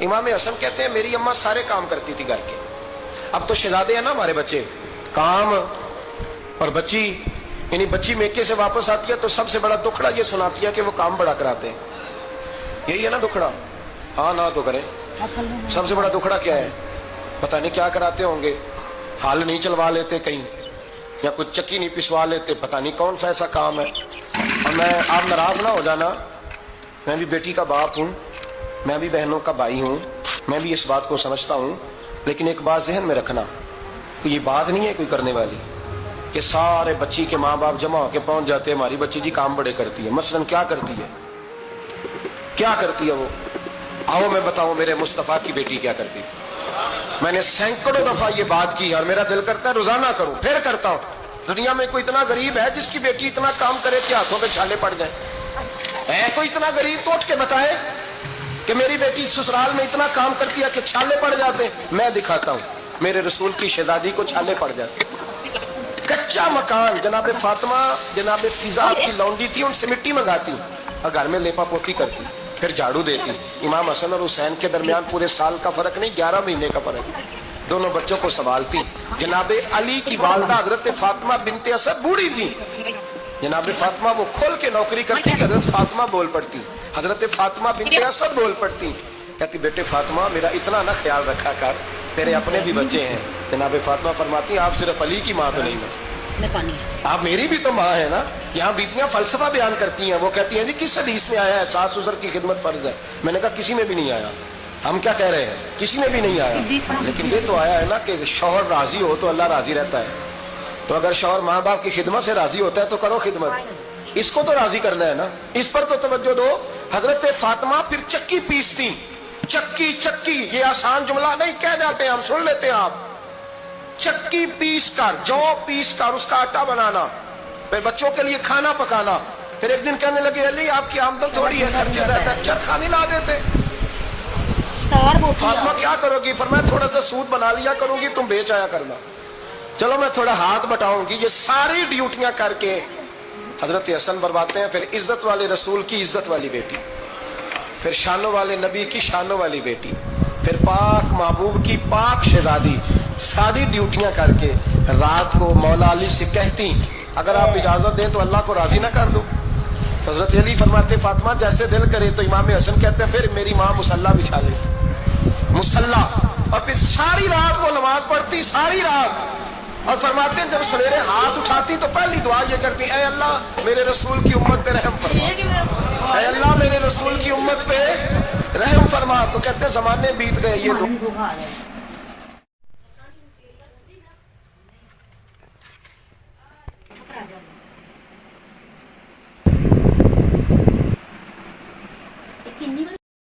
इमाम हसन कहते हैं मेरी अम्मा सारे काम करती थी घर के। अब तो शहजादे हैं ना हमारे बच्चे, काम और बच्ची, यानी बच्ची मेके से वापस आती है तो सबसे बड़ा दुखड़ा ये सुनाती है कि वो काम बड़ा कराते हैं। यही है ना दुखड़ा? हाँ ना तो करें। सबसे बड़ा दुखड़ा क्या है? पता नहीं क्या कराते होंगे, हाल नहीं चलवा लेते कहीं, या कुछ चक्की नहीं पिसवा लेते, पता नहीं कौन सा ऐसा काम है। और मैं, आप नाराज ना हो जाना, मैं भी बेटी का बाप हूँ, मैं भी बहनों का भाई हूँ, मैं भी इस बात को समझता हूँ, लेकिन एक बात जहन में रखना कि ये बात नहीं है कोई करने वाली कि सारे बच्ची के माँ बाप जमा होकर पहुंच जाते हैं हमारी बच्ची जी काम बड़े करती है। मसलन क्या करती है, क्या करती है वो? आओ मैं बताऊं मेरे मुस्तफा की बेटी क्या करती है। मैंने सैकड़ों दफा ये बात की और मेरा दिल करता है रोजाना करूं, फिर करता हूं। दुनिया में कोई इतना गरीब है जिसकी बेटी इतना काम करे कि हाथों पे छाले पड़ जाए? है कोई इतना गरीब तो उठ के बताए कि मेरी बेटी ससुराल में इतना काम करती है कि छाले पड़ जाते हैं? मैं दिखाता हूं, मेरे रसूल की शहजादी को छाले पड़ जाते। कच्चा मकान, जनाबे फातिमा जनाबे फिजा की लौंडी थी, उनसे मिट्टी मंगाती और घर में लेपा पोती करती, फिर झाड़ू देती। इमाम हसन और हुसैन के दरमियान पूरे साल का फर्क नहीं, 11 महीने का फर्क। दोनों बच्चों को संभालती। जनाबे अली की वालदा हजरत फातिमा बिनते असद बूढ़ी थी, जनाबे फातिमा वो खोल के नौकरी करती कि हजरत फातिमा बोल पड़ती, हजरत फातिमा बिनते असद बोल पड़ती। कहती बेटे फातिमा मेरा इतना ना ख्याल रखा कर, तेरे अपने भी बच्चे हैं। जनाबे फातिमा फरमाती आप सिर्फ अली की माँ तो नहीं हो, आप मेरी भी तो माँ है ना। यहाँ बीबियां फलसफा बयान करती हैं, वो कहती हैं जी किस हदीस में आया है सास ससुर की खिदमत फर्ज है? मैंने कहा किसी में भी नहीं आया। हम क्या कह रहे हैं, किसी में भी नहीं आया, लेकिन ये तो आया है ना कि शौहर राजी हो तो अल्लाह राजी रहता है। तो अगर शौहर माँ बाप की खिदमत से राजी होता है तो करो खिदमत, इसको तो राजी करना है ना, इस पर तो तवज्जो दो। हजरत फातिमा फिर चक्की पीसती, चक्की चक्की ये आसान जुमला नहीं कह जाते, हम सुन लेते हैं आप। चक्की पीस कर, जौ पीस कर उसका आटा बनाना, फिर बच्चों के लिए खाना पकाना। फिर एक दिन कहने लगे अली आपकी आमदन थोड़ी है, खर्चे रहता है, चरखा नहीं ला देते। फातिमा क्या करोगी? फरमाया थोड़ा सा सूद बना लिया करूंगी, तुम बेच आया करना। चलो मैं थोड़ा हाथ बटाऊंगी। ये सारी ड्यूटियां करके हजरत हसन बरवाते हैं। फिर इज्जत वाले रसूल की इज्जत वाली बेटी, फिर शानों वाले नबी की शानों वाली बेटी, फिर पाक महबूब की पाक शहजादी, सारी ड्यूटियां करके रात को मौला अली से कहती अगर आप इजाजत दें तो अल्लाह को राजी ना कर दो। हजरत अली फरमाते फातिमा जैसे दिल करे। तो इमाम हसन कहते हैं फिर मेरी माँ मुसल्ला बिछा ले, मुसल्ला, और फिर सारी रात वो नमाज पढ़ती, सारी रात। और फरमाते हैं जब सवेरे हाथ उठाती तो पहली दुआ ये करती ऐ अल्लाह मेरे रसूल की उम्मत पे रहम फरमा, ऐ अल्लाह मेरे रसूल की उम्मत पे रहम फरमा। तो कहते हैं जमाने बीत गए, ये